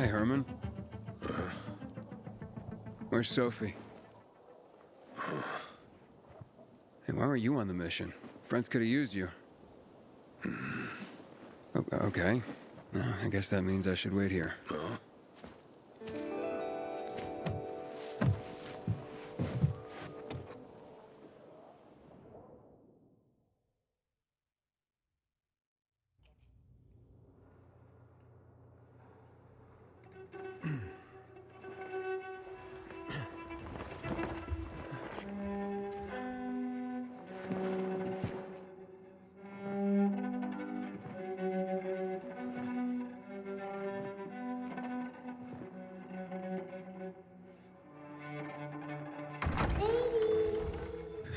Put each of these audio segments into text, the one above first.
Hi, Herman. Where's Sophie? Hey, why were you on the mission? Friends could have used you. Okay. I guess that means I should wait here.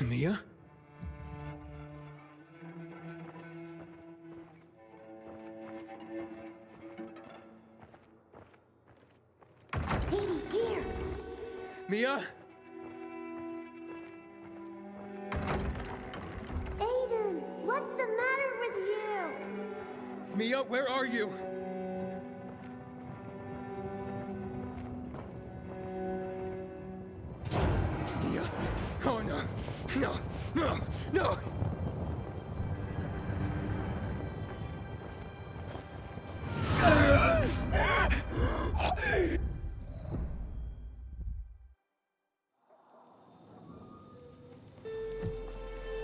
Mia? Edie, here! Mia? Aiden, what's the matter with you? Mia, where are you? Mia. Oh no. No. No. No.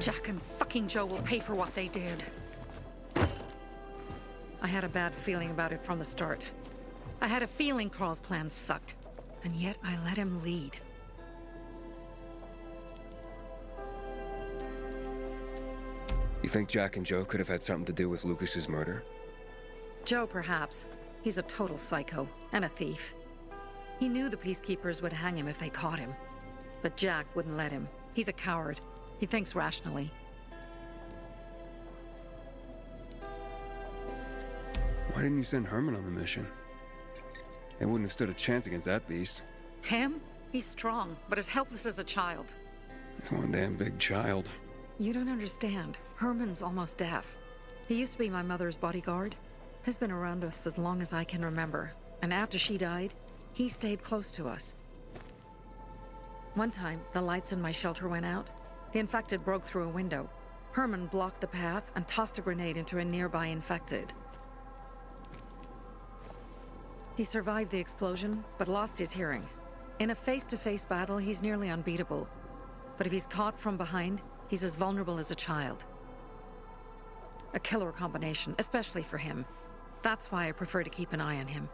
Jack and fucking Joe will pay for what they did. I had a bad feeling about it from the start. I had a feeling Carl's plan sucked, and yet I let him lead. You think Jack and Joe could have had something to do with Lucas's murder? Joe, perhaps. He's a total psycho, and a thief. He knew the peacekeepers would hang him if they caught him. But Jack wouldn't let him. He's a coward. He thinks rationally. Why didn't you send Herman on the mission? They wouldn't have stood a chance against that beast. Him? He's strong, but as helpless as a child. He's one damn big child. You don't understand. Herman's almost deaf. He used to be my mother's bodyguard. He's been around us as long as I can remember. And after she died, he stayed close to us. One time, the lights in my shelter went out. The infected broke through a window. Herman blocked the path and tossed a grenade into a nearby infected. He survived the explosion, but lost his hearing. In a face-to-face battle, he's nearly unbeatable. But if he's caught from behind, he's as vulnerable as a child. A killer combination, especially for him. That's why I prefer to keep an eye on him.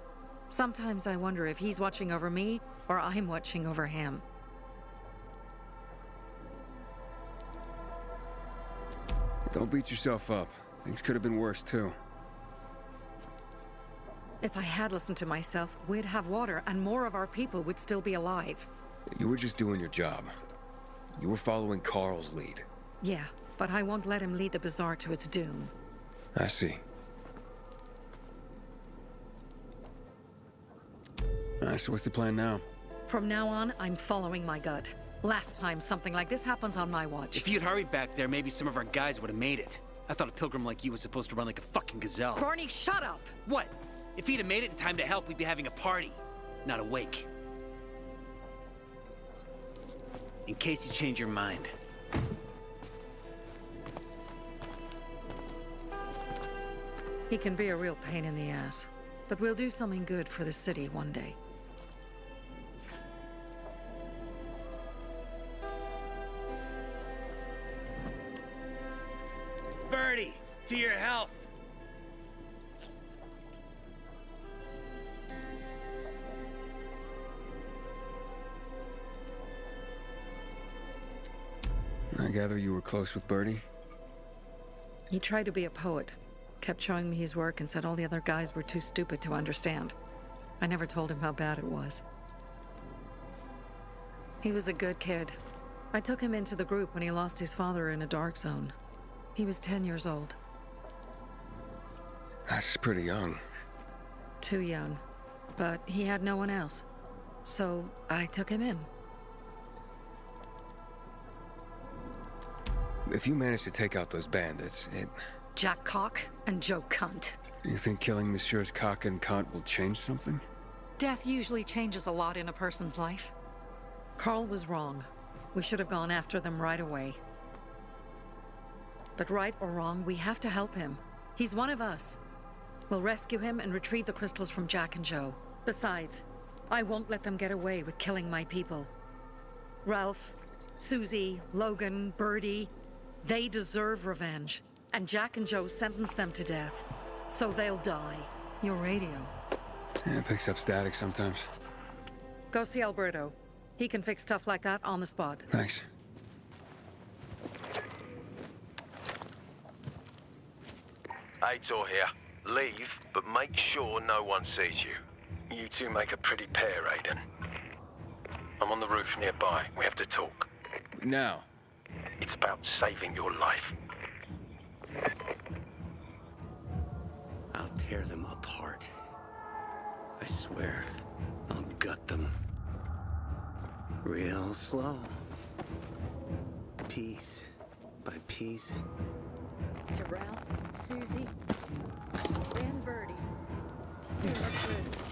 Sometimes I wonder if he's watching over me, or I'm watching over him. Don't beat yourself up. Things could have been worse, too. If I had listened to myself, we'd have water, and more of our people would still be alive. You were just doing your job. You were following Carl's lead. Yeah, but I won't let him lead the Bazaar to its doom. I see. Alright, so what's the plan now? From now on, I'm following my gut. Last time something like this happens on my watch. If you'd hurried back there, maybe some of our guys would have made it. I thought a pilgrim like you was supposed to run like a fucking gazelle. Barney, shut up! What? If he'd have made it in time to help, we'd be having a party, not a wake. In case you change your mind. He can be a real pain in the ass. But we'll do something good for the city one day. Birdie, to your health! I gather you were close with Birdie? He tried to be a poet. Kept showing me his work and said all the other guys were too stupid to understand. I never told him how bad it was. He was a good kid. I took him into the group when he lost his father in a dark zone. He was 10 years old. That's pretty young. Too young. But he had no one else. So I took him in. If you manage to take out those bandits, Jack Cock and Joe Cunt. You think killing Messieurs Cock and Cunt will change something? Death usually changes a lot in a person's life. Carl was wrong. We should have gone after them right away. But right or wrong, we have to help him. He's one of us. We'll rescue him and retrieve the crystals from Jack and Joe. Besides, I won't let them get away with killing my people. Ralph, Susie, Logan, Birdie, they deserve revenge. And Jack and Joe sentenced them to death. So they'll die. Your radio. Yeah, it picks up static sometimes. Go see Alberto. He can fix stuff like that on the spot. Thanks. Aitor here. Leave, but make sure no one sees you. You two make a pretty pair, Aiden. I'm on the roof nearby. We have to talk. Now. It's about saving your life. I'll tear them apart. I swear, I'll gut them. Real slow. Piece by piece. To Ralph, Susie, and Birdie. Do look good.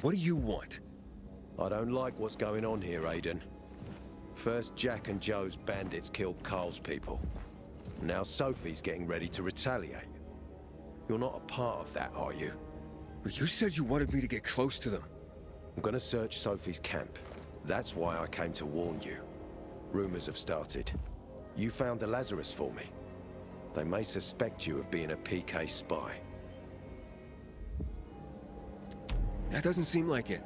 What do you want? I don't like what's going on here, Aiden. First, Jack and Joe's bandits killed Carl's people. Now Sophie's getting ready to retaliate. You're not a part of that, are you? But you said you wanted me to get close to them. I'm gonna search Sophie's camp. That's why I came to warn you. Rumors have started. You found the Lazarus for me. They may suspect you of being a PK spy. That doesn't seem like it.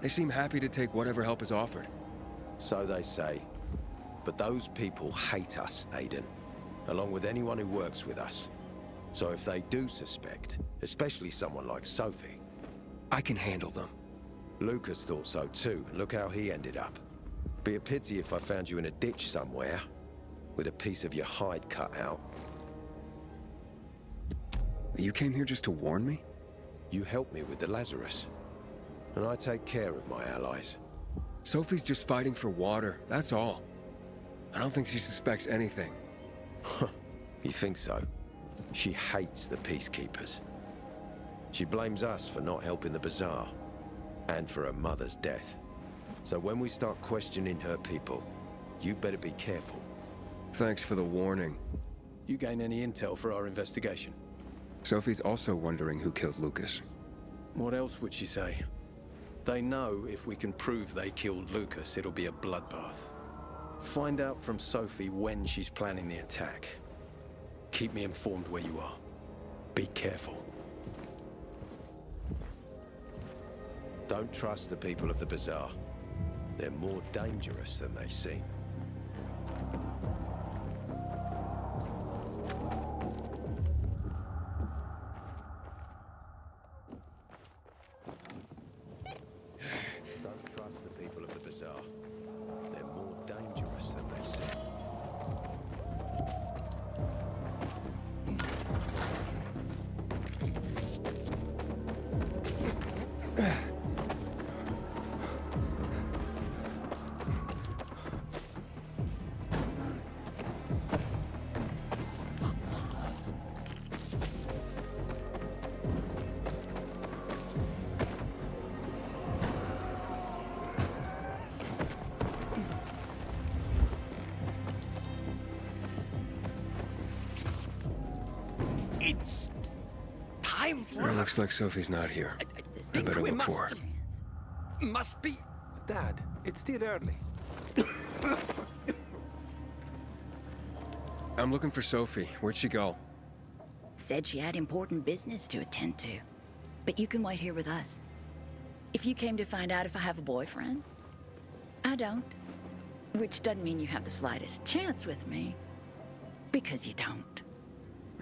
They seem happy to take whatever help is offered. So they say. But those people hate us, Aiden. Along with anyone who works with us. So if they do suspect, especially someone like Sophie... I can handle them. Lucas thought so too, and look how he ended up. Be a pity if I found you in a ditch somewhere, with a piece of your hide cut out. You came here just to warn me? You helped me with the Lazarus. And I take care of my allies. Sophie's just fighting for water, that's all. I don't think she suspects anything. You think so? She hates the peacekeepers. She blames us for not helping the bazaar. And for her mother's death. So when we start questioning her people, you better be careful. Thanks for the warning. You gain any intel for our investigation? Sophie's also wondering who killed Lucas. What else would she say? They know if we can prove they killed Lucas, it'll be a bloodbath. Find out from Sophie when she's planning the attack. Keep me informed where you are. Be careful. Don't trust the people of the bazaar. They're more dangerous than they seem. Don't trust the people of the bazaar. They're more dangerous than they seem. It's time for It looks like Sophie's not here. I better look for her. Must be. Dad, it's still early. I'm looking for Sophie. Where'd she go? Said she had important business to attend to. But you can wait here with us. If you came to find out if I have a boyfriend, I don't. Which doesn't mean you have the slightest chance with me. Because you don't.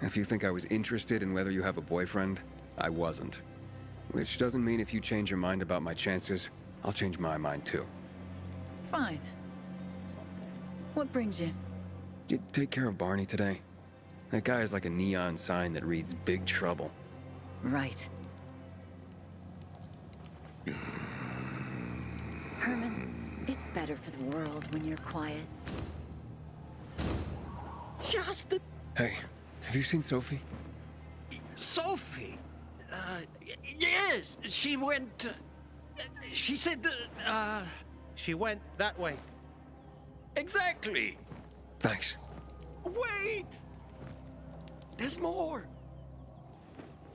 If you think I was interested in whether you have a boyfriend, I wasn't. Which doesn't mean if you change your mind about my chances, I'll change my mind too. Fine. What brings you? Did you take care of Barney today? That guy is like a neon sign that reads Big Trouble. Right. Herman, it's better for the world when you're quiet. Just the Hey, have you seen Sophie? Sophie. Yes, she went. She said. She went that way. Exactly. Thanks. Wait. There's more.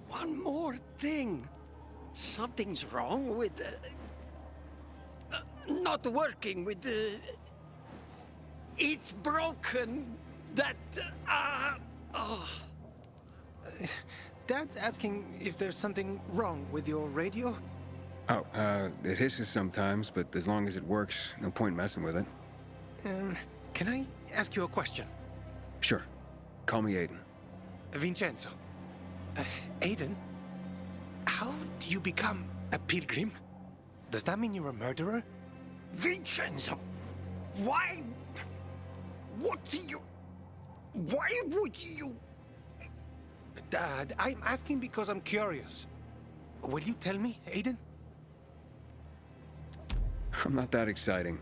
One more thing. Something's wrong with. Not working with the. It's broken. That. Oh. Dad's asking if there's something wrong with your radio? Oh, it hisses sometimes, but as long as it works, no point messing with it. Can I ask you a question? Sure. Call me Aiden. Vincenzo. Aiden? How do you become a pilgrim? Does that mean you're a murderer? Vincenzo! Why? What do you. Why would you. Dad, I'm asking because I'm curious. Will you tell me, Aiden? I'm not that exciting.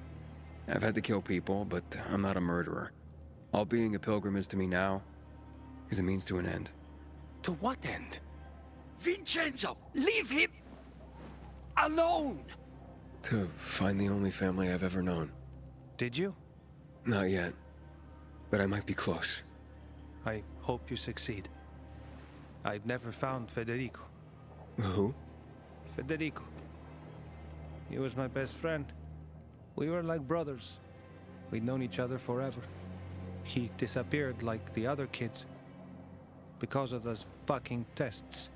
I've had to kill people, but I'm not a murderer. All being a pilgrim is to me now is a means to an end. To what end? Vincenzo! Leave him alone! To find the only family I've ever known. Did you? Not yet, but I might be close. I hope you succeed. I've never found Federico. Who? Federico. He was my best friend. We were like brothers. We'd known each other forever. He disappeared like the other kids. Because of those fucking tests.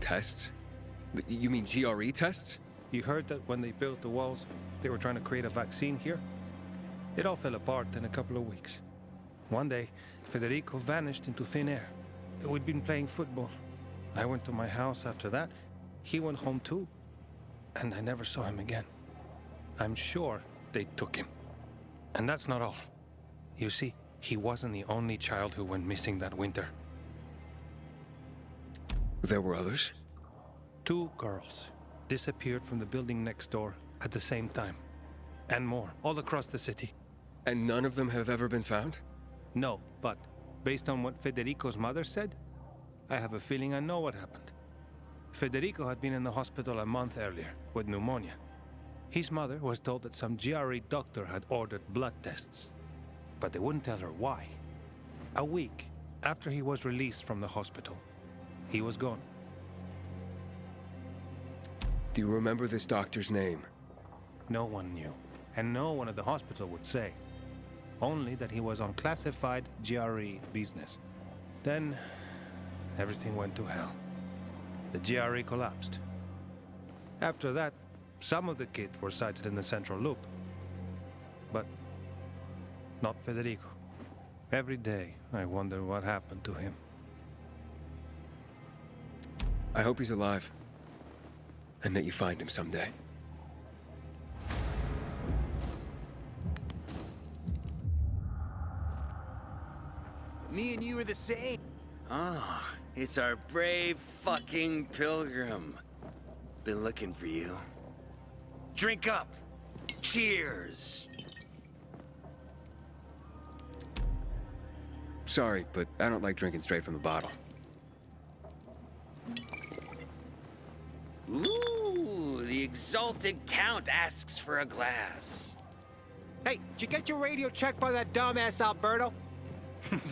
Tests? You mean GRE tests? You heard that when they built the walls, they were trying to create a vaccine here? It all fell apart in a couple of weeks. One day, Federico vanished into thin air. We'd been playing football. I went to my house after that. He went home too. And I never saw him again. I'm sure they took him. And that's not all. You see, he wasn't the only child who went missing that winter. There were others? 2 girls disappeared from the building next door at the same time. And more, all across the city. And none of them have ever been found? No, but based on what Federico's mother said, I have a feeling I know what happened. Federico had been in the hospital a month earlier with pneumonia. His mother was told that some GRE doctor had ordered blood tests, but they wouldn't tell her why. A week after he was released from the hospital, he was gone. Do you remember this doctor's name? No one knew, and no one at the hospital would say. Only that he was on classified GRE business. Then, everything went to hell. The GRE collapsed. After that, some of the kids were sighted in the central loop. But not Federico. Every day, I wonder what happened to him. I hope he's alive. And that you find him someday. Me and you are the same. Ah, it's our brave fucking pilgrim. Been looking for you. Drink up. Cheers. Sorry, but I don't like drinking straight from the bottle. Ooh, the exalted count asks for a glass. Hey, did you get your radio checked by that dumbass Alberto?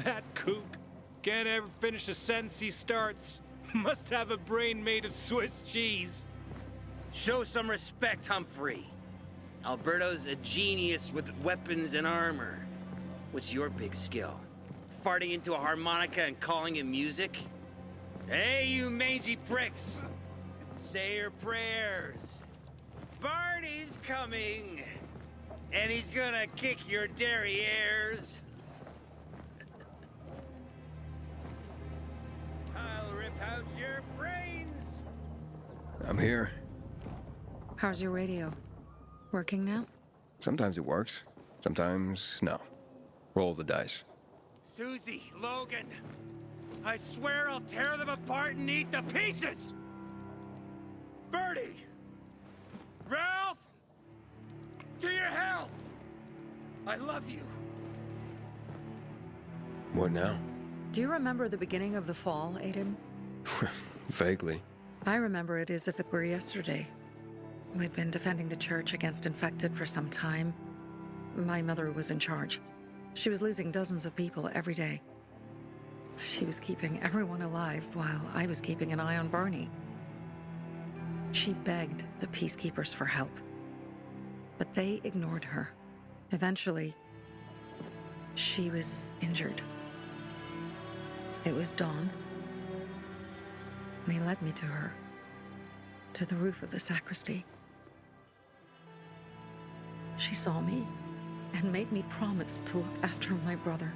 That kook can't ever finish a sentence he starts. Must have a brain made of Swiss cheese. Show some respect, Humphrey. Alberto's a genius with weapons and armor. What's your big skill? Farting into a harmonica and calling it music? Hey, you mangy pricks! Say your prayers. Barney's coming! And he's gonna kick your derrieres. I'll rip out your brains! I'm here. How's your radio? Working now? Sometimes it works. Sometimes, no. Roll the dice. Susie, Logan, I swear I'll tear them apart and eat the pieces! Bertie! Ralph! To your health! I love you. What now? Do you remember the beginning of the fall, Aiden? Vaguely. I remember it as if it were yesterday. We'd been defending the church against infected for some time. My mother was in charge. She was losing dozens of people every day. She was keeping everyone alive while I was keeping an eye on Barney. She begged the peacekeepers for help, but they ignored her. Eventually, she was injured. It was dawn, and he led me to her, to the roof of the sacristy. She saw me and made me promise to look after my brother.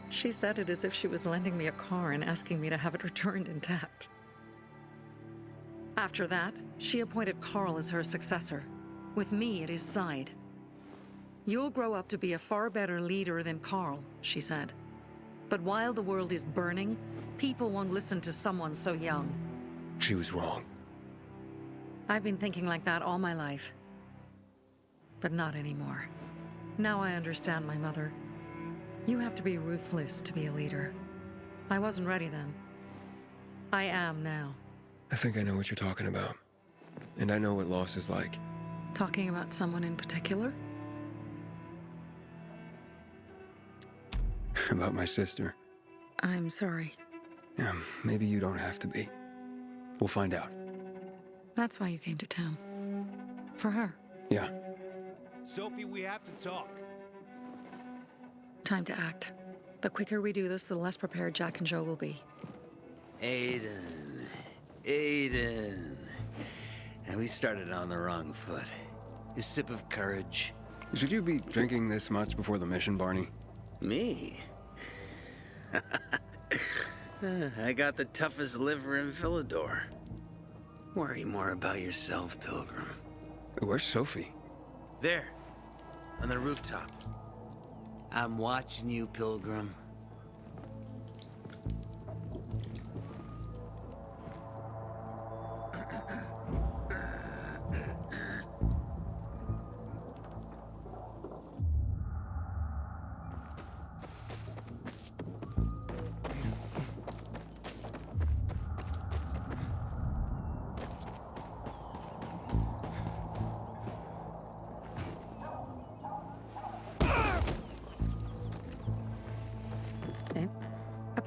She said it as if she was lending me a car and asking me to have it returned intact. After that, she appointed Carl as her successor, with me at his side. You'll grow up to be a far better leader than Carl, she said. But while the world is burning, people won't listen to someone so young. She was wrong. I've been thinking like that all my life. But not anymore. Now I understand my mother. You have to be ruthless to be a leader. I wasn't ready then. I am now. I think I know what you're talking about. And I know what loss is like. Talking about someone in particular? About my sister. I'm sorry. Yeah, maybe you don't have to be. We'll find out. That's why you came to town. For her. Yeah. Sophie, we have to talk. Time to act. The quicker we do this, the less prepared Jack and Joe will be. Aiden. Aiden. And we started on the wrong foot. A sip of courage. Should you be drinking this much before the mission, Barney? Me? I got the toughest liver in Philidor. Worry more about yourself, Pilgrim. Where's Sophie? There. On the rooftop. I'm watching you, Pilgrim.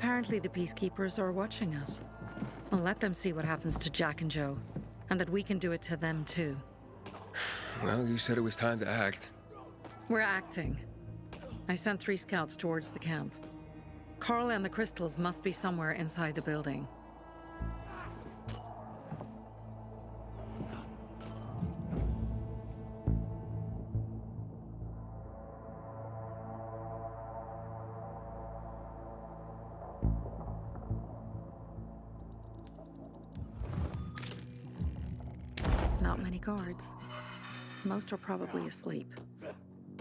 Apparently the Peacekeepers are watching us. I'll let them see what happens to Jack and Joe, and that we can do it to them too. Well, you said it was time to act. We're acting. I sent 3 scouts towards the camp. Carl and the crystals must be somewhere inside the building. Not many guards. Most are probably asleep.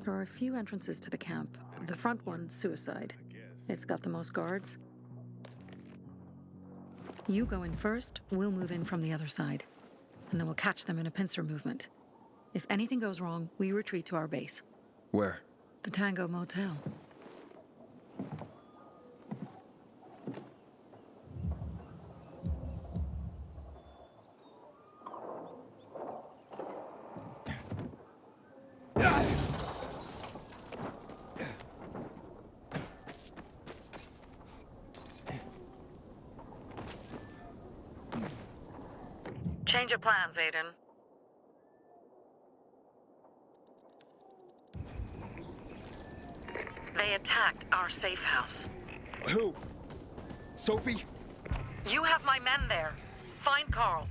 There are a few entrances to the camp. The front one, suicide. It's got the most guards. You go in first, we'll move in from the other side. And then we'll catch them in a pincer movement. If anything goes wrong, we retreat to our base. Where? The Tango Motel. Change of plans, Aiden. They attacked our safe house. Who? Sophie? You have my men there. Find Carl.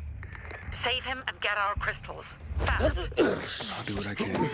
Save him and get our crystals. Fast. I'll do what I can.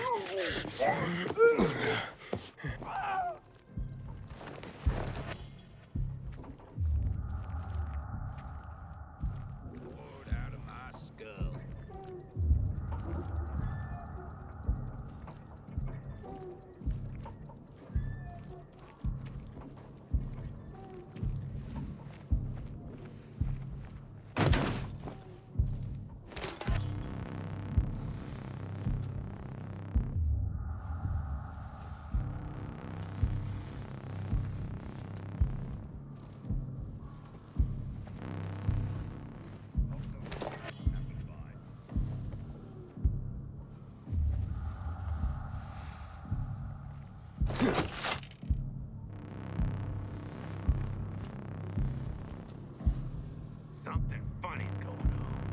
Something funny's going on.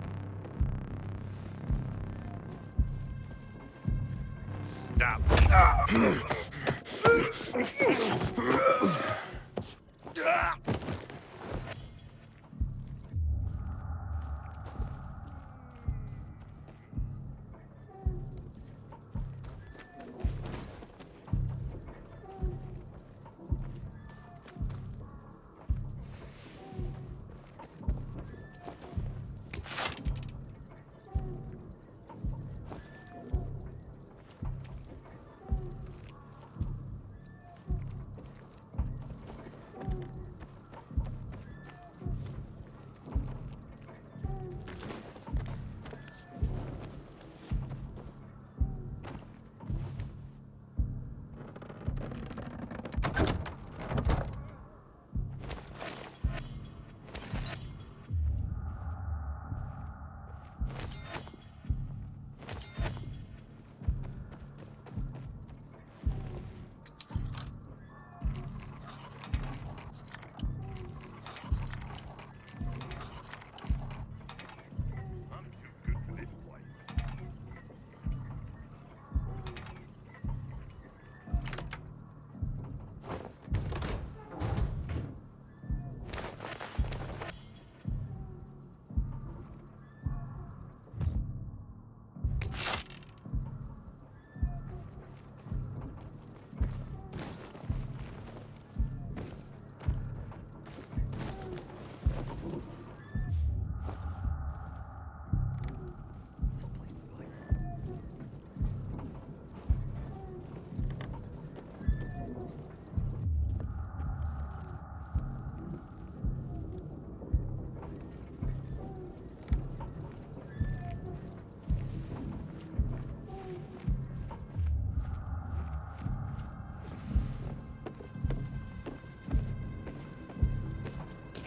Stop.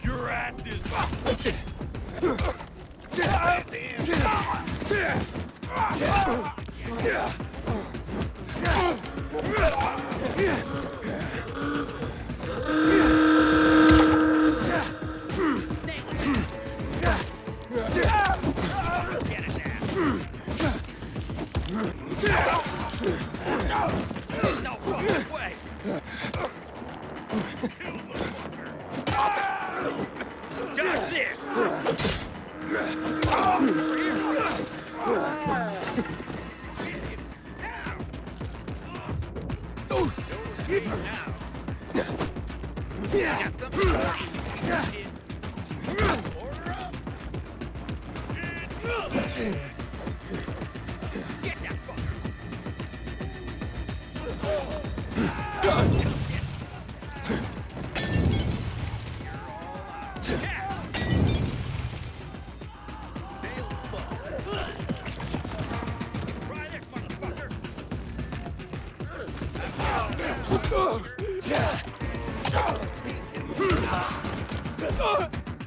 Your ass is... Just this!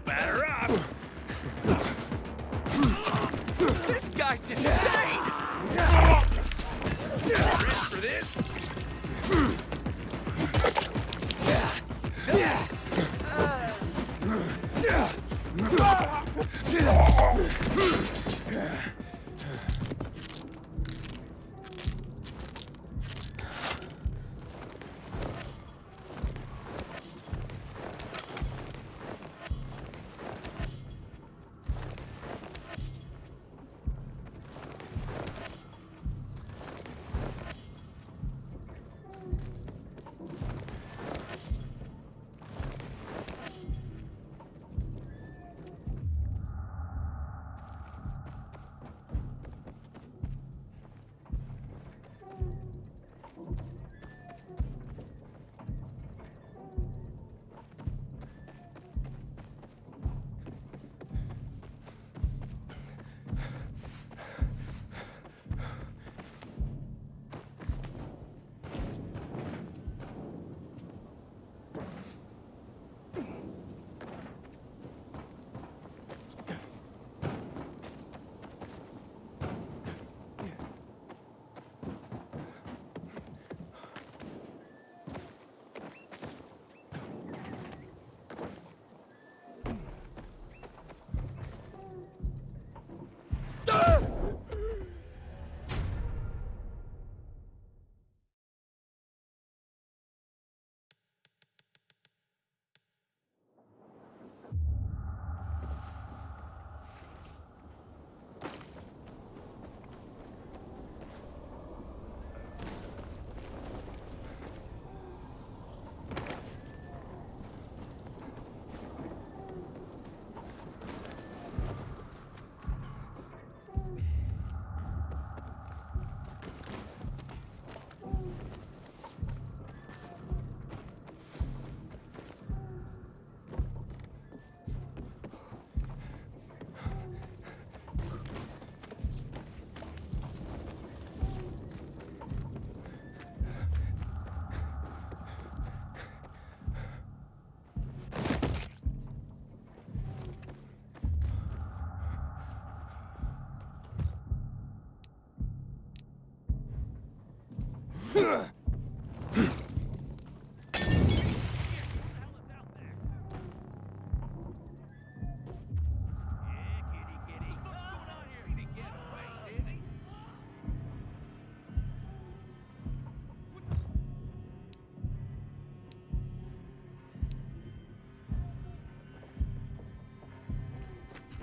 Batter up! This guy's insane! Ready for this?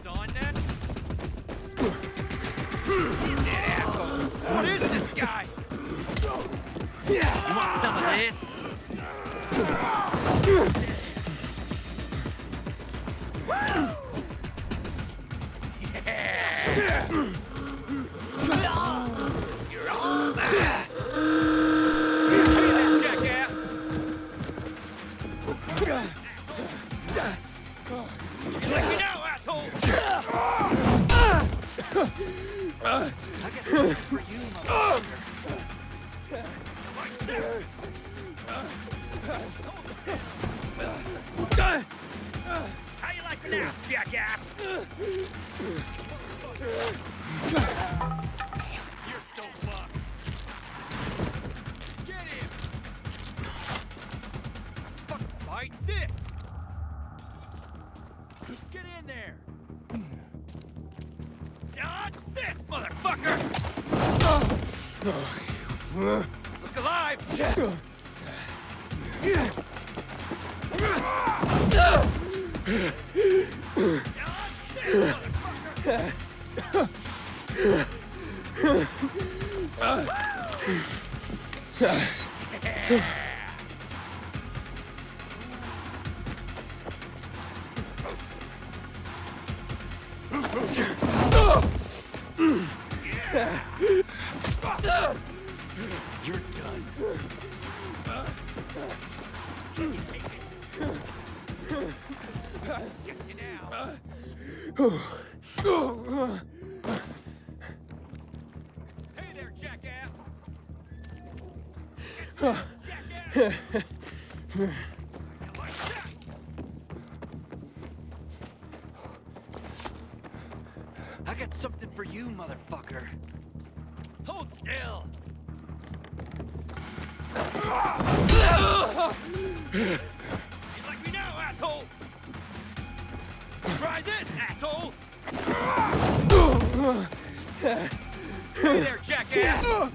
On that? That asshole! What is this guy? You want some of this? Yeah! You're all mine! Hey, that jackass! Let me know, asshole! I got something for you, motherfucker. How you like me now, jackass? You're so fucked. Get him! Fuck, fight this! Get in there! Dodge this, motherfucker! Look alive! You're done. Get you now. Hey there, jackass! Jackass! I got something for you, motherfucker. Hold still. You like me now, asshole? Try this, asshole! Hey there, jackass!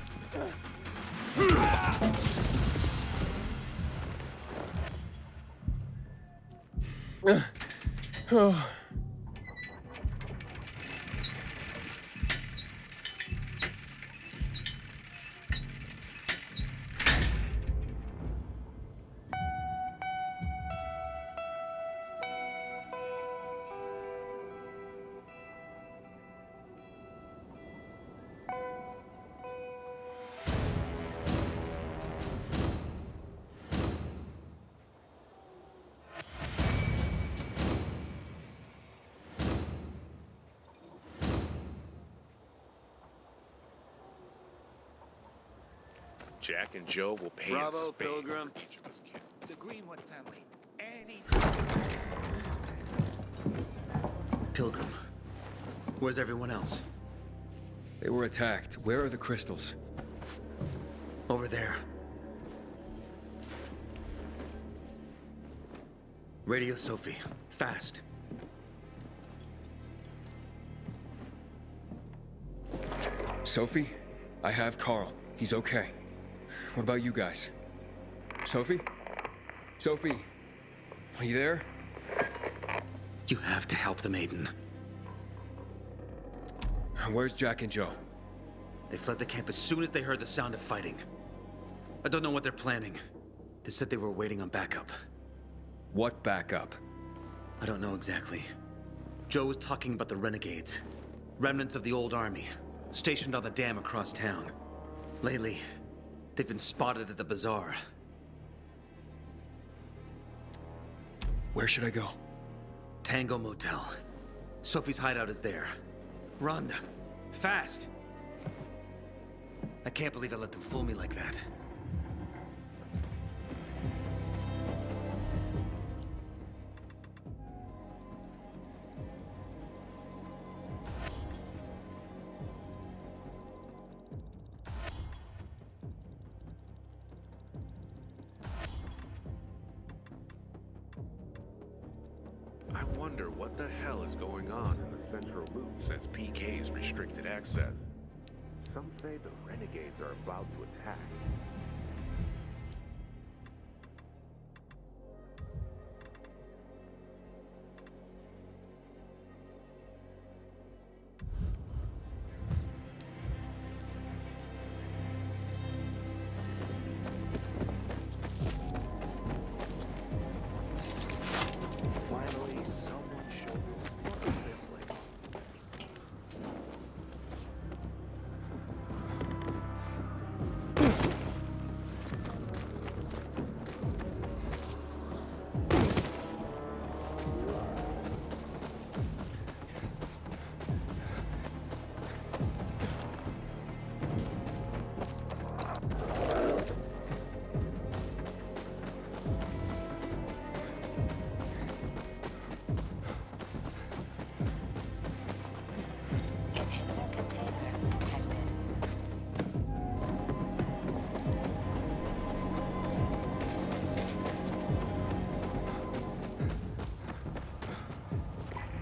Jack and Joe will pay Bravo, in spades Pilgrim. for each of us kids. The Greenwood family. Any Pilgrim. Where's everyone else? They were attacked. Where are the crystals? Over there. Radio Sophie. Fast. Sophie? I have Carl. He's okay. What about you guys? Sophie? Sophie? Are you there? You have to help the maiden. Where's Jack and Joe? They fled the camp as soon as they heard the sound of fighting. I don't know what they're planning. They said they were waiting on backup. What backup? I don't know exactly. Joe was talking about the renegades. Remnants of the old army, stationed on the dam across town. Lately, they've been spotted at the bazaar. Where should I go? Tango Motel. Sophie's hideout is there. Run. Fast. I can't believe I let them fool me like that. I wonder what the hell is going on in the central loop since PK's restricted access. Some say the renegades are about to attack. Finally, someone showed us what is their place. Inhibitor container detected.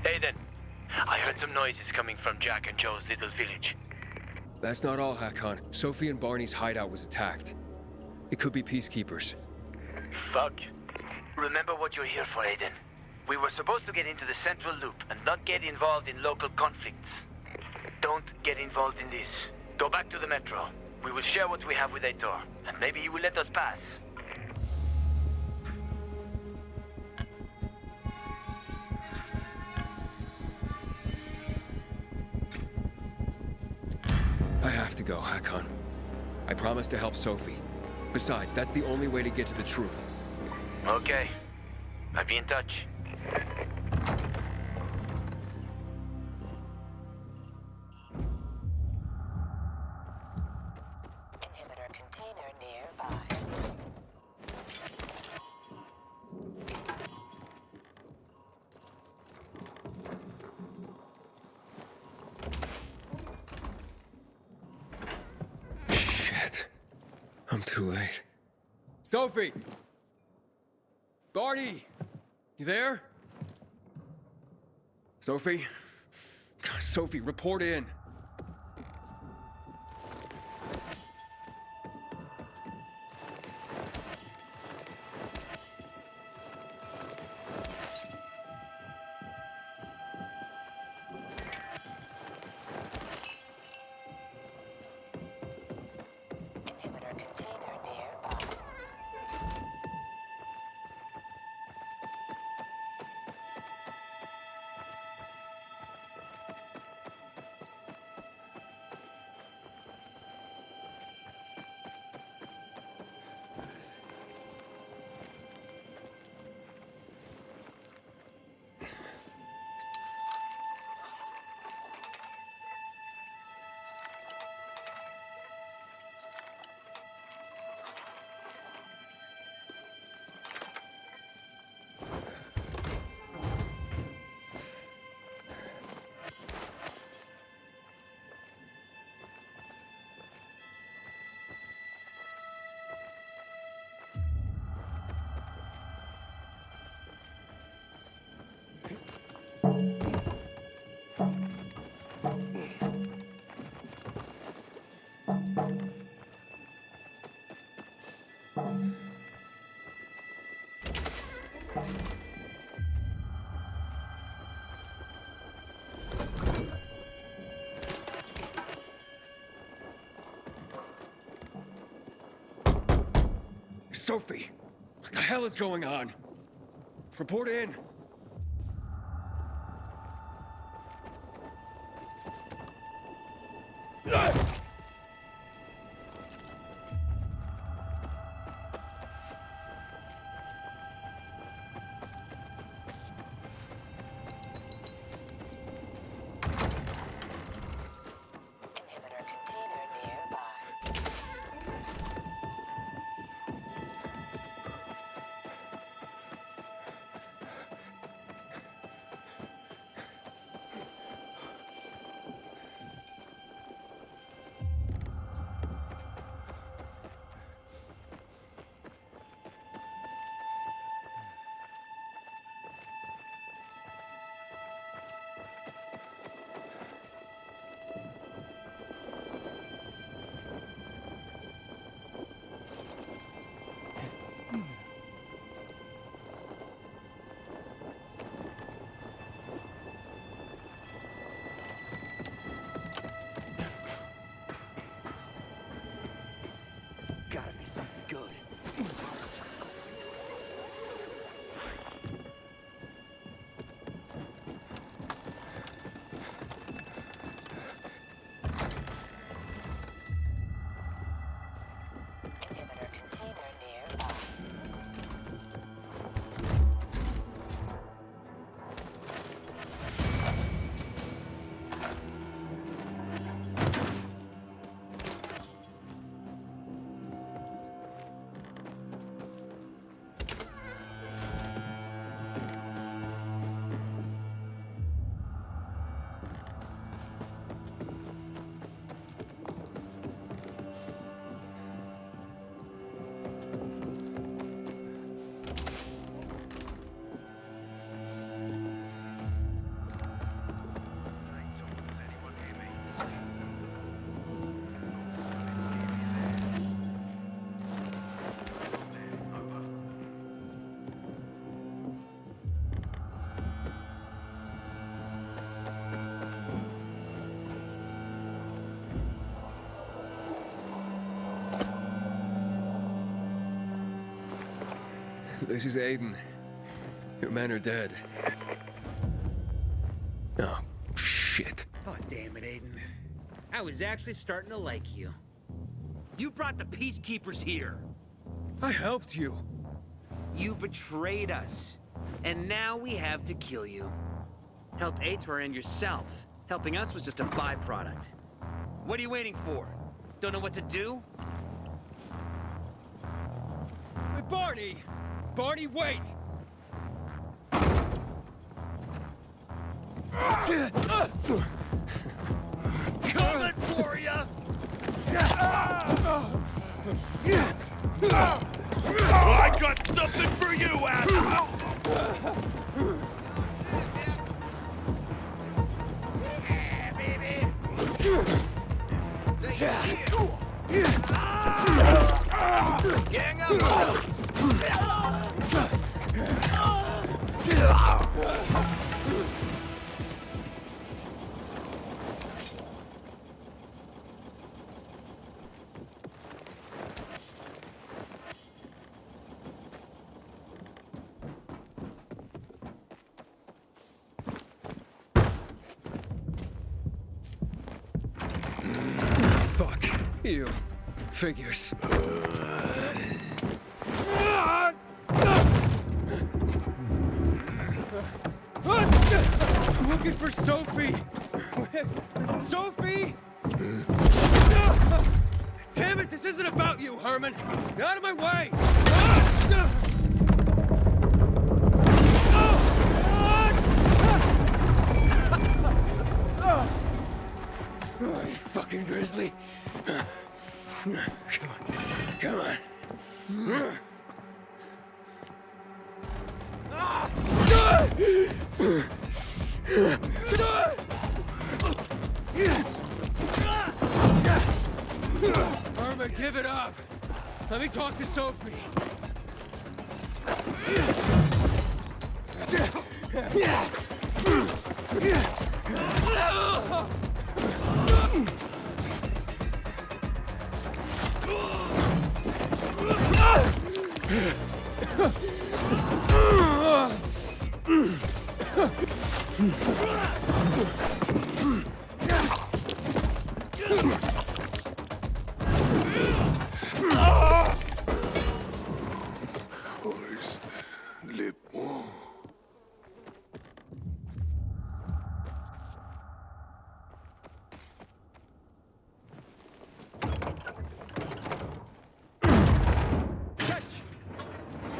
Aiden, I heard some noises coming from Jack and Joe's little village. That's not all, Hakon. Sophie and Barney's hideout was attacked. It could be peacekeepers. Fuck. Remember what you're here for, Aiden. We were supposed to get into the central loop and not get involved in local conflicts. Don't get involved in this. Go back to the metro. We will share what we have with Aitor, and maybe he will let us pass. I have to go, Hakon. I promised to help Sophie. Besides, that's the only way to get to the truth. Okay. I'll be in touch. Inhibitor container nearby. Shit. I'm too late. Sophie! Barney! You there? Sophie? Sophie, report in. Inhibitor container nearby. Sophie! What the hell is going on? Report in. Inhibitor container nearby. This is Aiden. Your men are dead. Oh, shit. Oh, damn it, Aiden. I was actually starting to like you. You brought the Peacekeepers here. I helped you. You betrayed us. And now we have to kill you. Helped Aitor and yourself. Helping us was just a byproduct. What are you waiting for? Don't know what to do? Hey, Barney! Barney, wait! Coming for ya! I got something for you, asshole! Yeah, baby! Gang up! Fuck. You. Figures. I'm looking for Sophie! Sophie! Damn it, this isn't about you, Herman! Get out of my way! Oh, you fucking grizzly! Come on, come on. Herman, give it up. Let me talk to Sophie.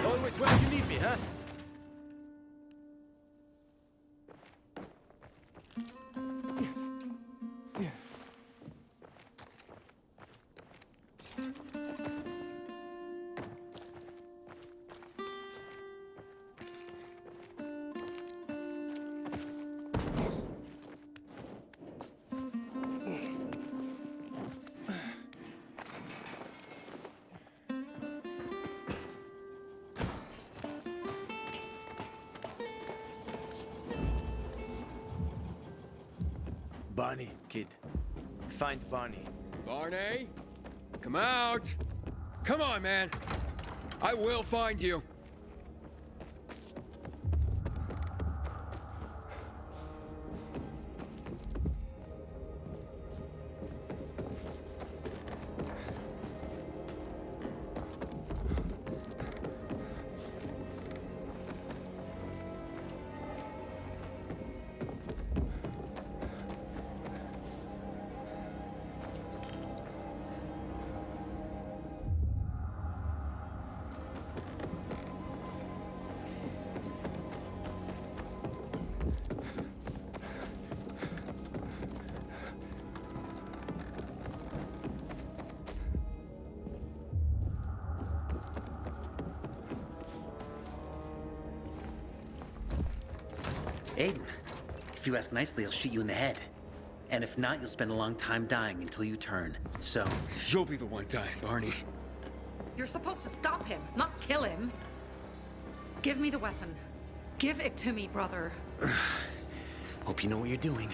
Always where you need me, huh? Barney, kid. Find Barney. Barney? Come out! Come on, man! I will find you! Aiden, if you ask nicely, I'll shoot you in the head. And if not, you'll spend a long time dying until you turn. So... You'll be the one dying, Barney. You're supposed to stop him, not kill him. Give me the weapon. Give it to me, brother. Hope you know what you're doing.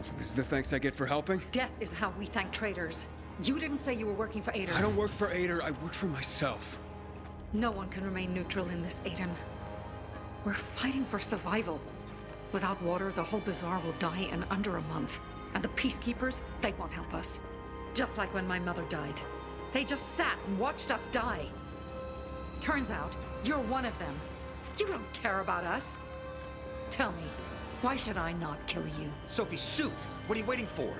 So this is the thanks I get for helping? Death is how we thank traitors. You didn't say you were working for Aitor. I don't work for Aitor, I work for myself. No one can remain neutral in this, Aitor. We're fighting for survival. Without water, the whole bazaar will die in under a month. And the peacekeepers, they won't help us. Just like when my mother died. They just sat and watched us die. Turns out, you're one of them. You don't care about us. Tell me, why should I not kill you? Sophie, shoot! What are you waiting for?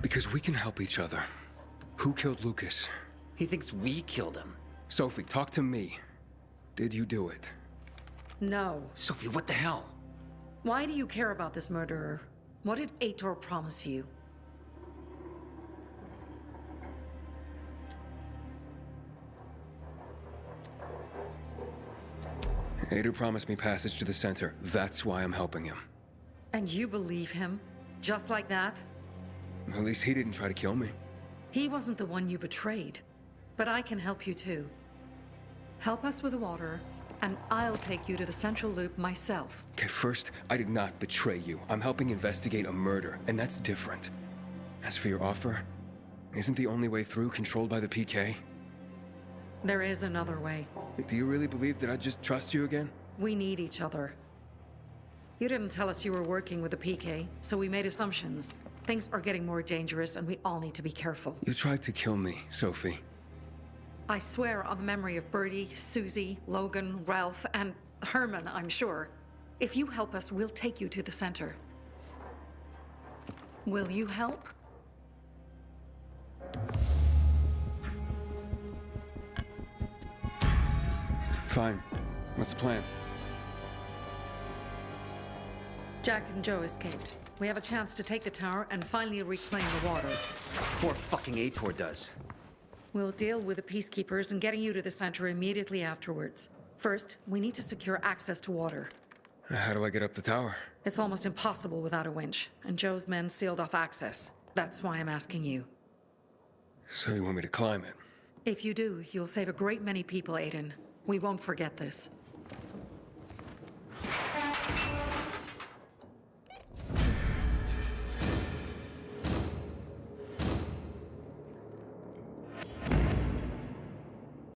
Because we can help each other. Who killed Lucas? He thinks we killed him. Sophie, talk to me. Did you do it? No. Sophie, what the hell? Why do you care about this murderer? What did Aitor promise you? Aitor promised me passage to the center. That's why I'm helping him. And you believe him? Just like that? At least he didn't try to kill me. He wasn't the one you betrayed. But I can help you too. Help us with the water, and I'll take you to the central loop myself. Okay, first, I did not betray you. I'm helping investigate a murder, and that's different. As for your offer, isn't the only way through controlled by the PK? There is another way. Do you really believe that I'd just trust you again? We need each other. You didn't tell us you were working with the PK, so we made assumptions. Things are getting more dangerous, and we all need to be careful. You tried to kill me, Sophie. I swear on the memory of Birdie, Susie, Logan, Ralph, and Herman, I'm sure. If you help us, we'll take you to the center. Will you help? Fine. What's the plan? Jack and Joe escaped. We have a chance to take the tower and finally reclaim the water. Before fucking Aitor does. We'll deal with the peacekeepers and getting you to the center immediately afterwards. First, we need to secure access to water. How do I get up the tower? It's almost impossible without a winch, and Joe's men sealed off access. That's why I'm asking you. So you want me to climb it? If you do, you'll save a great many people, Aitor. We won't forget this.